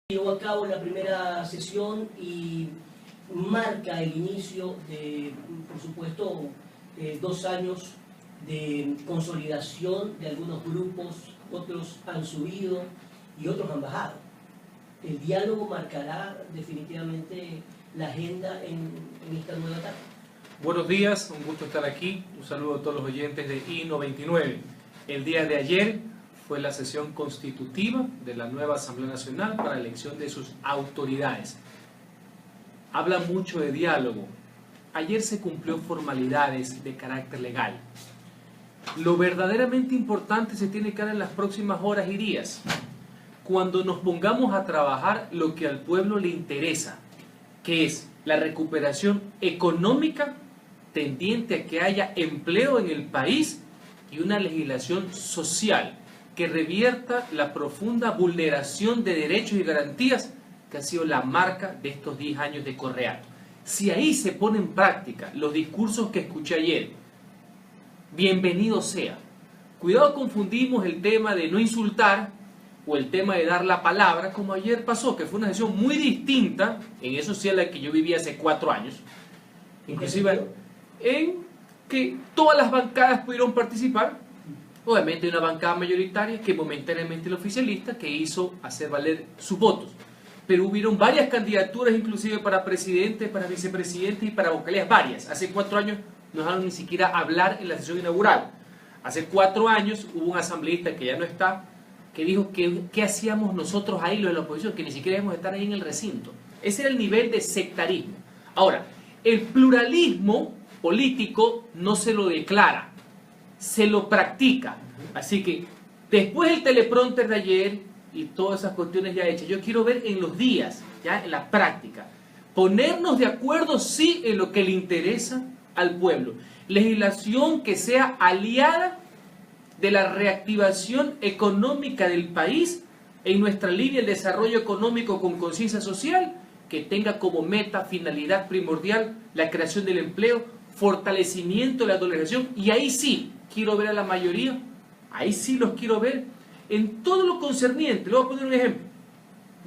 Llevó a cabo la primera sesión y marca el inicio de, por supuesto, 2 años de consolidación de algunos grupos, otros han subido y otros han bajado. El diálogo marcará definitivamente la agenda en esta nueva etapa. Buenos días, un gusto estar aquí. Un saludo a todos los oyentes de I99. El día de ayer fue la sesión constitutiva de la nueva Asamblea Nacional para la elección de sus autoridades. Habla mucho de diálogo. Ayer se cumplió formalidades de carácter legal. Lo verdaderamente importante se tiene que dar en las próximas horas y días, cuando nos pongamos a trabajar lo que al pueblo le interesa, que es la recuperación económica tendiente a que haya empleo en el país y una legislación social que revierta la profunda vulneración de derechos y garantías que ha sido la marca de estos 10 años de Correa. Si ahí se ponen en práctica los discursos que escuché ayer, bienvenido sea. Cuidado, confundimos el tema de no insultar o el tema de dar la palabra, como ayer pasó, que fue una sesión muy distinta, en eso sí a la que yo viví hace 4 años, inclusive en que todas las bancadas pudieron participar. Obviamente hay una bancada mayoritaria que momentáneamente el oficialista que hizo hacer valer sus votos. Pero hubieron varias candidaturas inclusive para presidente, para vicepresidente y para vocalías varias. Hace 4 años no dejaron ni siquiera hablar en la sesión inaugural. Hace 4 años hubo un asambleísta que ya no está, que dijo que qué hacíamos nosotros ahí los de la oposición, que ni siquiera íbamos a estar ahí en el recinto. Ese era el nivel de sectarismo. Ahora, el pluralismo político no se lo declara, se lo practica. Así que después del teleprompter de ayer y todas esas cuestiones ya hechas, yo quiero ver en los días, ya en la práctica, ponernos de acuerdo sí en lo que le interesa al pueblo. Legislación que sea aliada de la reactivación económica del país en nuestra línea del desarrollo económico con conciencia social, que tenga como meta, finalidad primordial la creación del empleo, fortalecimiento de la dolarización, y ahí sí quiero ver a la mayoría, ahí sí los quiero ver en todo lo concerniente. Le voy a poner un ejemplo.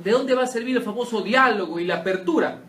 ¿De dónde va a servir el famoso diálogo y la apertura?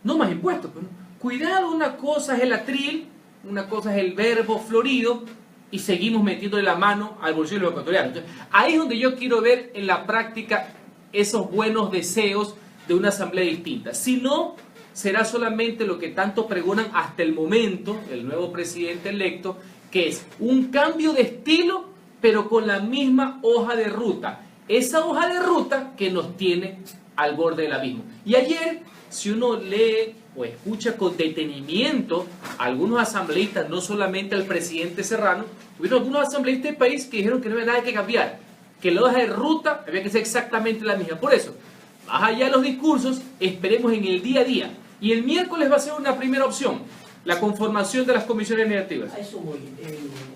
No más impuestos, pero cuidado, una cosa es el atril, una cosa es el verbo florido, y seguimos metiéndole la mano al bolsillo de los ecuatorianos. Entonces, ahí es donde yo quiero ver en la práctica esos buenos deseos de una asamblea distinta. Si no, será solamente lo que tanto pregonan hasta el momento el nuevo presidente electo, que es un cambio de estilo, pero con la misma hoja de ruta. Esa hoja de ruta que nos tiene al borde del abismo. Y ayer, si uno lee o escucha con detenimiento a algunos asambleístas, no solamente al presidente Serrano, hubieron algunos asambleístas del país que dijeron que no había nada que cambiar, que la hoja de ruta había que ser exactamente la misma. Por eso, más allá de los discursos, esperemos en el día a día. Y el miércoles va a ser una primera opción, la conformación de las comisiones negativas. A eso voy.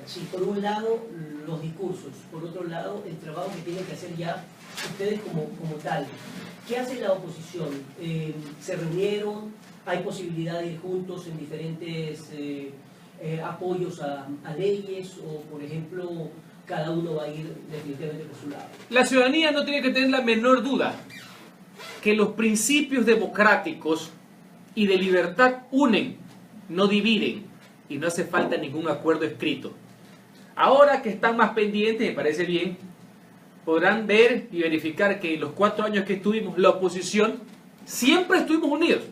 Sí, por un lado, los discursos. Por otro lado, el trabajo que tienen que hacer ya ustedes como tal. ¿Qué hace la oposición? ¿Se reunieron? ¿Hay posibilidad de ir juntos en diferentes apoyos a leyes? ¿O, por ejemplo, cada uno va a ir definitivamente por su lado? La ciudadanía no tiene que tener la menor duda que los principios democráticos y de libertad unen, no dividen, y no hace falta ningún acuerdo escrito. Ahora que están más pendientes, me parece bien, podrán ver y verificar que en los 4 años que estuvimos, la oposición, siempre estuvimos unidos.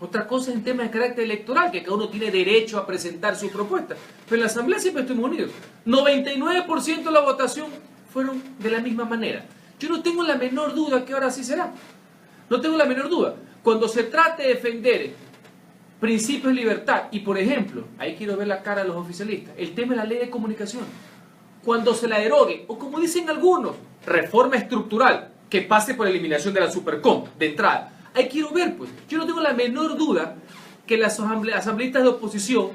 Otra cosa es en temas de carácter electoral, que cada uno tiene derecho a presentar su propuesta, pero en la Asamblea siempre estuvimos unidos. 99% de la votación fueron de la misma manera. Yo no tengo la menor duda que ahora sí será. No tengo la menor duda. Cuando se trate de defender principios de libertad, y por ejemplo, ahí quiero ver la cara de los oficialistas, el tema de la ley de comunicación, cuando se la derogue, o como dicen algunos, reforma estructural, que pase por eliminación de la Supercom, de entrada, ahí quiero ver, pues, yo no tengo la menor duda que las asambleístas de oposición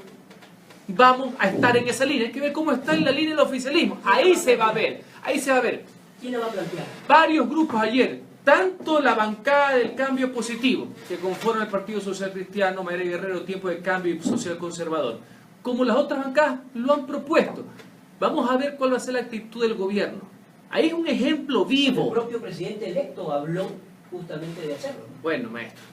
vamos a estar en esa línea. Hay que ver cómo está en la línea del oficialismo, ahí se va a ver, ahí se va a ver. ¿Quién la va a plantear? Varios grupos ayer, tanto la bancada del Cambio Positivo, que conforma el Partido Social Cristiano, Mayra Guerrero, Tiempo de Cambio y Social Conservador, como las otras bancadas, lo han propuesto. Vamos a ver cuál va a ser la actitud del gobierno. Ahí es un ejemplo vivo. El propio presidente electo habló justamente de hacerlo, ¿no? Bueno, maestro,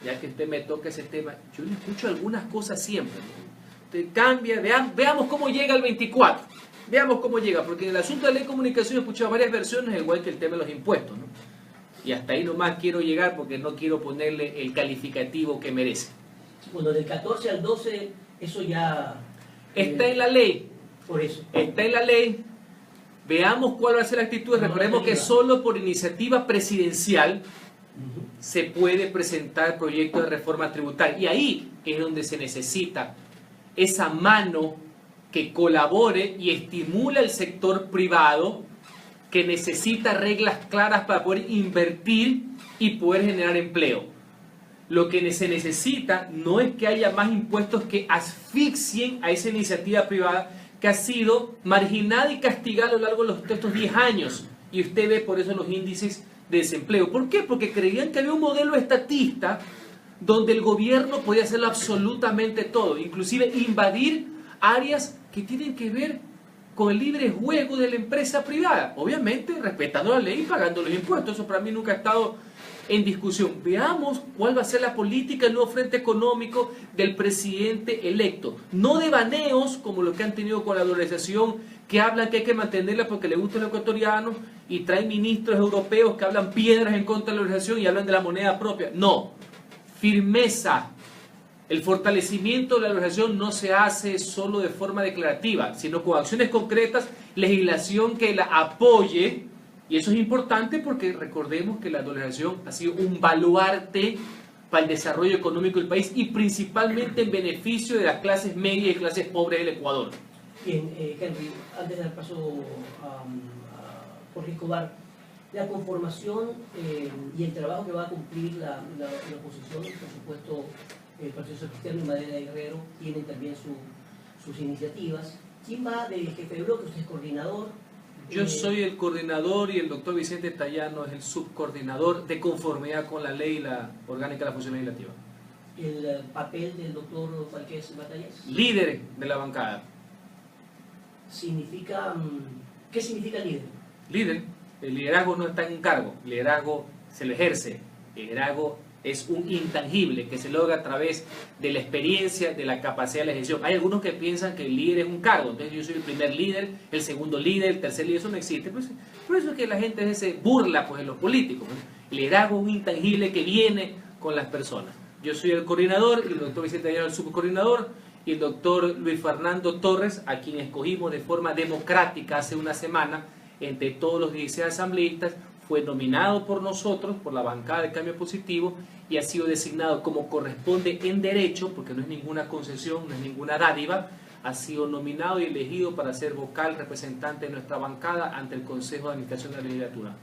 ya que usted me toca ese tema, yo le escucho algunas cosas siempre, ¿no? Usted cambia, veamos cómo llega el 24, veamos cómo llega, porque en el asunto de la ley de comunicación he escuchado varias versiones, igual que el tema de los impuestos, ¿no? Y hasta ahí nomás quiero llegar porque no quiero ponerle el calificativo que merece. Bueno, del 14 al 12, eso ya... Está en la ley. Por eso. Está en la ley. Veamos cuál va a ser la actitud. Recordemos que solo por iniciativa presidencial se puede presentar proyecto de reforma tributaria. Y ahí es donde se necesita esa mano que colabore y estimule al sector privado, que necesita reglas claras para poder invertir y poder generar empleo. Lo que se necesita no es que haya más impuestos que asfixien a esa iniciativa privada que ha sido marginada y castigada a lo largo de estos 10 años. Y usted ve por eso los índices de desempleo. ¿Por qué? Porque creían que había un modelo estatista donde el gobierno podía hacerlo absolutamente todo, inclusive invadir áreas que tienen que ver con el libre juego de la empresa privada, obviamente respetando la ley y pagando los impuestos. Eso para mí nunca ha estado en discusión. Veamos cuál va a ser la política del nuevo frente económico del presidente electo. No devaneos como los que han tenido con la dolarización, que hablan que hay que mantenerla porque le gusta a los ecuatorianos, y traen ministros europeos que hablan piedras en contra de la dolarización y hablan de la moneda propia. No, firmeza. El fortalecimiento de la dolarización no se hace solo de forma declarativa, sino con acciones concretas, legislación que la apoye. Y eso es importante porque recordemos que la dolarización ha sido un baluarte para el desarrollo económico del país y principalmente en beneficio de las clases medias y clases pobres del Ecuador. Bien, Henry, antes de dar paso a Jorge Escobar, la conformación y el trabajo que va a cumplir la oposición, por supuesto, el Partido Social Cristiano y Madera de Guerrero tienen también sus iniciativas. ¿Quién va de jefe de bloque? ¿Usted es coordinador? Yo soy el coordinador y el doctor Vicente Tallano es el subcoordinador de conformidad con la ley la orgánica de la función legislativa. ¿El papel del doctor Falqués Batallas? Líder de la bancada. ¿Qué significa líder? Líder. El liderazgo no está en un cargo, el liderazgo se lo ejerce. El liderazgo es un intangible que se logra a través de la experiencia, de la capacidad de la ejecución. Hay algunos que piensan que el líder es un cargo, entonces yo soy el primer líder, el segundo líder, el tercer líder, eso no existe. Por eso es que la gente se burla pues, de los políticos, ¿no? El liderazgo es un intangible que viene con las personas. Yo soy el coordinador, y el doctor Vicente Tallano el subcoordinador, y el doctor Luis Fernando Torres, a quien escogimos de forma democrática hace una semana, entre todos los 16 asambleístas, fue nominado por nosotros, por la bancada de Cambio Positivo, y ha sido designado como corresponde en derecho, porque no es ninguna concesión, no es ninguna dádiva, ha sido nominado y elegido para ser vocal representante de nuestra bancada ante el Consejo de Administración de la Legislatura.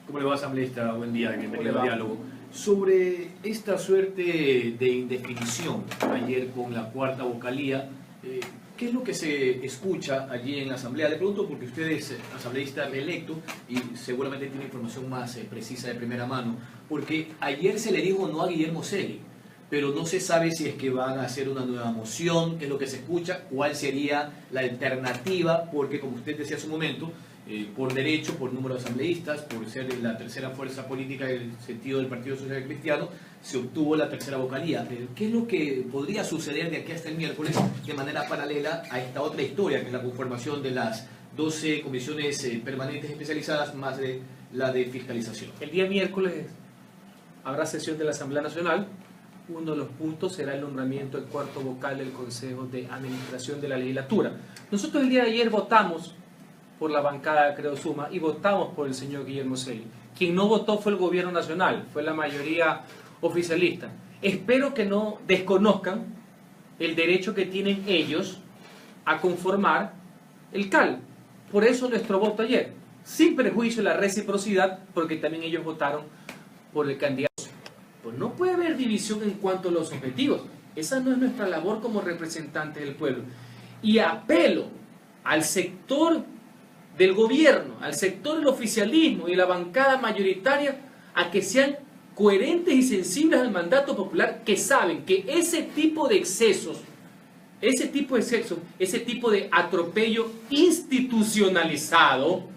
¿Cómo le va, asambleísta? Buen día, bienvenido al diálogo. Sobre esta suerte de indefinición ayer con la cuarta vocalía, ¿qué es lo que se escucha allí en la asamblea? Le pregunto porque usted es asambleísta electo y seguramente tiene información más precisa de primera mano, porque ayer se le dijo no a Guillermo Segui, pero no se sabe si es que van a hacer una nueva moción, qué es lo que se escucha, cuál sería la alternativa, porque como usted decía hace un momento, por derecho, por número de asambleístas, por ser la tercera fuerza política en el sentido del Partido Social Cristiano, se obtuvo la tercera vocalía. ¿Qué es lo que podría suceder de aquí hasta el miércoles de manera paralela a esta otra historia, que es la conformación de las 12 comisiones permanentes especializadas más de la de fiscalización? El día miércoles habrá sesión de la Asamblea Nacional. Uno de los puntos será el nombramiento del cuarto vocal del Consejo de Administración de la Legislatura. Nosotros el día de ayer votamos por la bancada de Creo Suma y votamos por el señor Guillermo Segui. Quien no votó fue el gobierno nacional, fue la mayoría oficialista. Espero que no desconozcan el derecho que tienen ellos a conformar el CAL. Por eso nuestro voto ayer, sin perjuicio de la reciprocidad, porque también ellos votaron por el candidato. Pues no puede haber división en cuanto a los objetivos. Esa no es nuestra labor como representantes del pueblo. Y apelo al sector del gobierno, al sector del oficialismo y la bancada mayoritaria a que sean coherentes y sensibles al mandato popular, que saben que ese tipo de excesos, ese tipo de atropello institucionalizado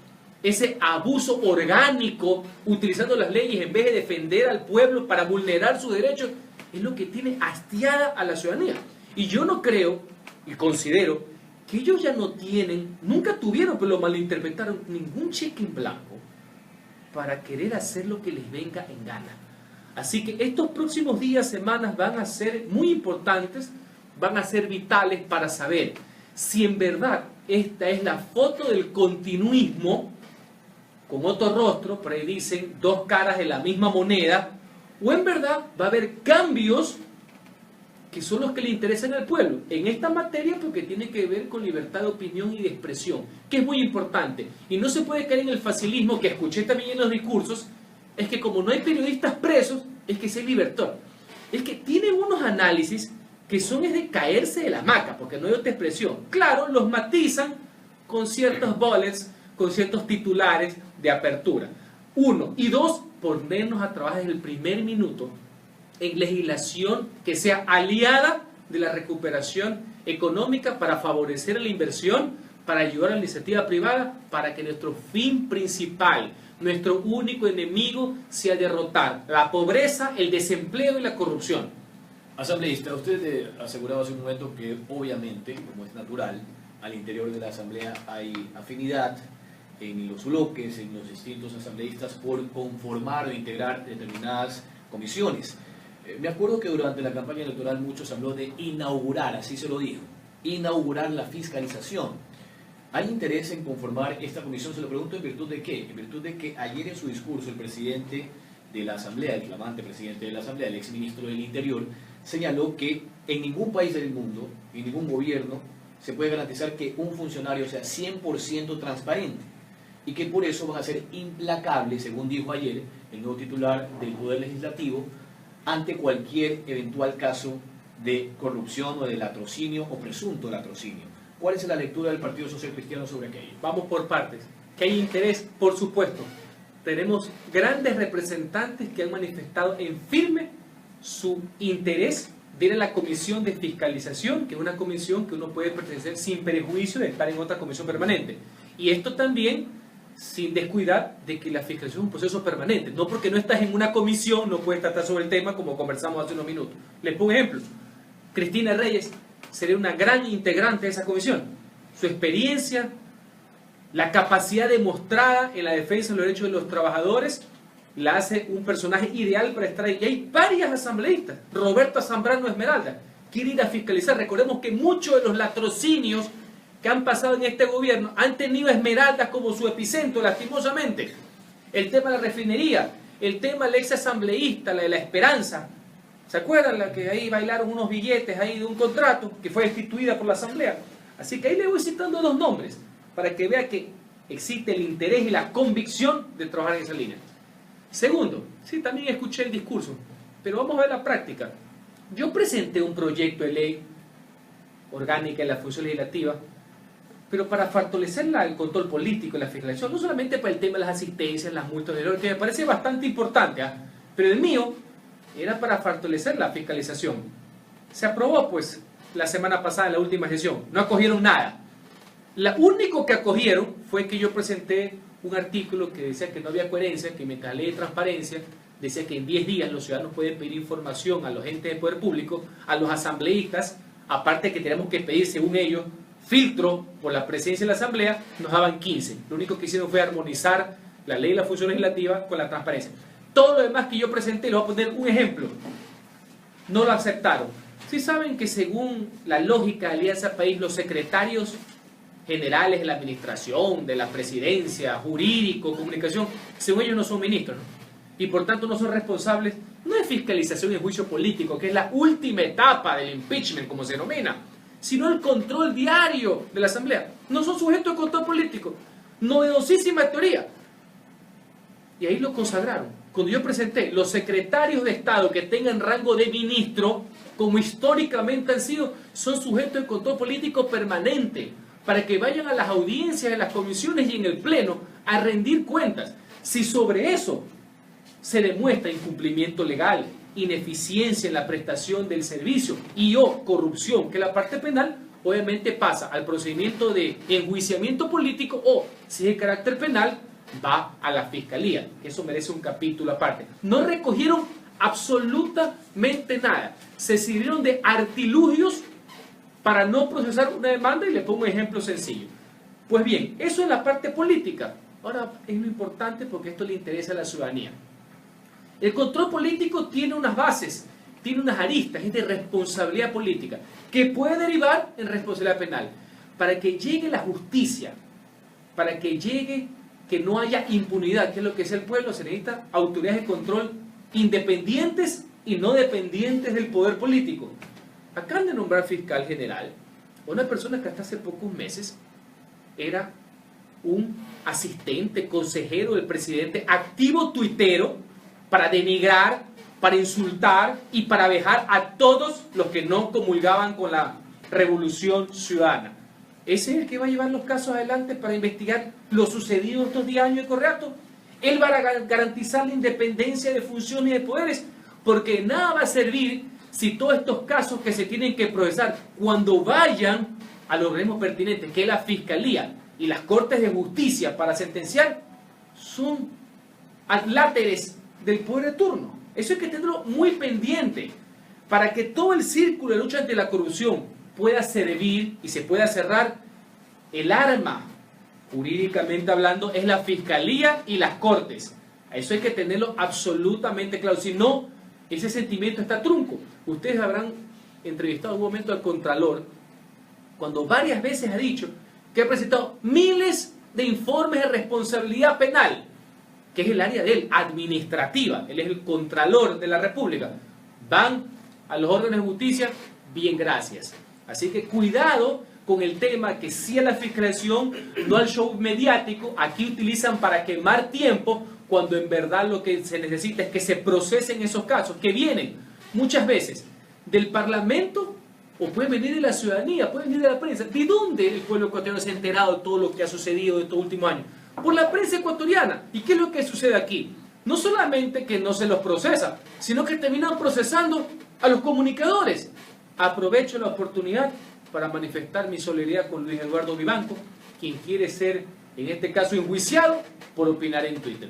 ese abuso orgánico, utilizando las leyes en vez de defender al pueblo para vulnerar sus derechos, es lo que tiene hastiada a la ciudadanía. Y yo no creo, y considero, que ellos ya no tienen, nunca tuvieron, pero lo malinterpretaron, ningún cheque en blanco para querer hacer lo que les venga en gana. Así que estos próximos días, semanas van a ser muy importantes, van a ser vitales para saber si en verdad esta es la foto del continuismo, con otro rostro, por ahí dicen dos caras de la misma moneda, o en verdad va a haber cambios que son los que le interesan al pueblo en esta materia, porque tiene que ver con libertad de opinión y de expresión, que es muy importante. Y no se puede caer en el facilismo que escuché también en los discursos, es que como no hay periodistas presos, es que se libertó. Es que tienen unos análisis que son es de caerse de la hamaca, porque no hay otra expresión. Claro, los matizan con ciertos bullets, con ciertos titulares de apertura. Uno. Y dos, ponernos a trabajar desde el primer minuto en legislación que sea aliada de la recuperación económica para favorecer la inversión, para ayudar a la iniciativa privada, para que nuestro fin principal, nuestro único enemigo, sea derrotar la pobreza, el desempleo y la corrupción. Asambleísta, usted aseguraba hace un momento que obviamente, como es natural, al interior de la Asamblea hay afinidad en los bloques, en los distintos asambleístas por conformar o integrar determinadas comisiones. Me acuerdo que durante la campaña electoral muchos habló de inaugurar, así se lo dijo, inaugurar la fiscalización. ¿Hay interés en conformar esta comisión? Se lo pregunto en virtud de qué. En virtud de que ayer en su discurso el presidente de la Asamblea, el flamante presidente de la Asamblea, el exministro del Interior, señaló que en ningún país del mundo, en ningún gobierno, se puede garantizar que un funcionario sea 100% transparente y que por eso van a ser implacables, según dijo ayer el nuevo titular del Poder Legislativo, ante cualquier eventual caso de corrupción o de latrocinio o presunto latrocinio. ¿Cuál es la lectura del Partido Social Cristiano sobre aquello? Vamos por partes. ¿Que hay interés? Por supuesto. Tenemos grandes representantes que han manifestado en firme su interés de ir a la comisión de fiscalización, que es una comisión que uno puede pertenecer sin perjuicio de estar en otra comisión permanente. Y esto también sin descuidar de que la fiscalización es un proceso permanente. No porque no estás en una comisión no puedes tratar sobre el tema como conversamos hace unos minutos. Les pongo un ejemplo. Cristina Reyes sería una gran integrante de esa comisión. Su experiencia, la capacidad demostrada en la defensa de los derechos de los trabajadores, la hace un personaje ideal para estar ahí. Y hay varias asambleístas. Roberto Zambrano Esmeralda quiere ir a fiscalizar. Recordemos que muchos de los latrocinios que han pasado en este gobierno han tenido Esmeraldas como su epicentro, lastimosamente. El tema de la refinería, el tema del ex asambleísta, la de la Esperanza. ¿Se acuerdan la que ahí bailaron unos billetes ahí de un contrato que fue destituida por la Asamblea? Así que ahí le voy citando dos nombres para que vea que existe el interés y la convicción de trabajar en esa línea. Segundo, sí, también escuché el discurso, pero vamos a ver la práctica. Yo presenté un proyecto de ley orgánica en la función legislativa, pero para fortalecer el control político y la fiscalización, no solamente para el tema de las asistencias, las multas, que me parece bastante importante, pero el mío era para fortalecer la fiscalización. Se aprobó pues la semana pasada en la última sesión, no acogieron nada. Lo único que acogieron fue que yo presenté un artículo que decía que no había coherencia, que mientras la ley de transparencia decía que en 10 días los ciudadanos pueden pedir información a los entes de poder público, a los asambleístas, aparte que tenemos que pedir según ellos filtro por la presencia de la Asamblea, nos daban 15. Lo único que hicieron fue armonizar la ley de la función legislativa con la transparencia. Todo lo demás que yo presenté, les voy a poner un ejemplo, no lo aceptaron. Sí saben que según la lógica de Alianza País, los secretarios generales de la administración, de la presidencia, jurídico, comunicación, según ellos no son ministros, ¿no? Y por tanto no son responsables, no de fiscalización y juicio político, que es la última etapa del impeachment, como se denomina, sino el control diario de la Asamblea. No son sujetos de control político. Novedosísima teoría. Y ahí lo consagraron. Cuando yo presenté los secretarios de Estado que tengan rango de ministro, como históricamente han sido, son sujetos de control político permanente, para que vayan a las audiencias de las comisiones y en el Pleno a rendir cuentas. Si sobre eso se demuestra incumplimiento legal, ineficiencia en la prestación del servicio y o corrupción, que la parte penal obviamente pasa al procedimiento de enjuiciamiento político o, si es de carácter penal, va a la fiscalía. Eso merece un capítulo aparte. No recogieron absolutamente nada. Se sirvieron de artilugios para no procesar una demanda, y le pongo un ejemplo sencillo. Pues bien, eso es la parte política. Ahora es lo importante, porque esto le interesa a la ciudadanía. El control político tiene unas bases, tiene unas aristas, es de responsabilidad política, que puede derivar en responsabilidad penal. Para que llegue la justicia, para que llegue, que no haya impunidad, que es lo que es el pueblo, se necesitan autoridades de control independientes y no dependientes del poder político. Acaban de nombrar fiscal general una persona que hasta hace pocos meses era un asistente, consejero del presidente, activo tuitero, para denigrar, para insultar y para vejar a todos los que no comulgaban con la revolución ciudadana. Ese es el que va a llevar los casos adelante para investigar lo sucedido estos 10 años de Correato. Él va a garantizar la independencia de funciones y de poderes, porque nada va a servir si todos estos casos que se tienen que procesar, cuando vayan a los organismos pertinentes, que es la Fiscalía y las Cortes de Justicia para sentenciar, son adláteres del poder de turno. Eso hay que tenerlo muy pendiente, para que todo el círculo de lucha ante la corrupción pueda servir y se pueda cerrar. El arma, jurídicamente hablando, es la Fiscalía y las Cortes. Eso hay que tenerlo absolutamente claro. Si no, ese sentimiento está trunco. Ustedes habrán entrevistado en un momento al Contralor, cuando varias veces ha dicho que ha presentado miles de informes de responsabilidad penal, que es el área de él, administrativa. Él es el Contralor de la República. Van a los órganos de justicia, bien, gracias. Así que cuidado con el tema, que sí a la fiscalización, no al show mediático. Aquí utilizan para quemar tiempo, cuando en verdad lo que se necesita es que se procesen esos casos, que vienen muchas veces del Parlamento, o pueden venir de la ciudadanía, pueden venir de la prensa. ¿De dónde el pueblo ecuatoriano se ha enterado de todo lo que ha sucedido estos últimos años? Por la prensa ecuatoriana. ¿Y qué es lo que sucede aquí? No solamente que no se los procesa, sino que terminan procesando a los comunicadores. Aprovecho la oportunidad para manifestar mi solidaridad con Luis Eduardo Vivanco, quien quiere ser, en este caso, enjuiciado por opinar en Twitter.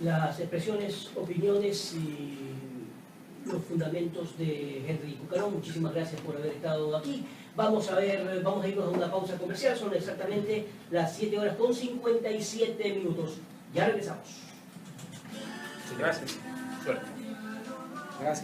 Las expresiones, opiniones y los fundamentos de Henry Cucarón. Muchísimas gracias por haber estado aquí. Vamos a irnos a una pausa comercial. Son exactamente las 7:57. Ya regresamos. Gracias. Suerte. Gracias.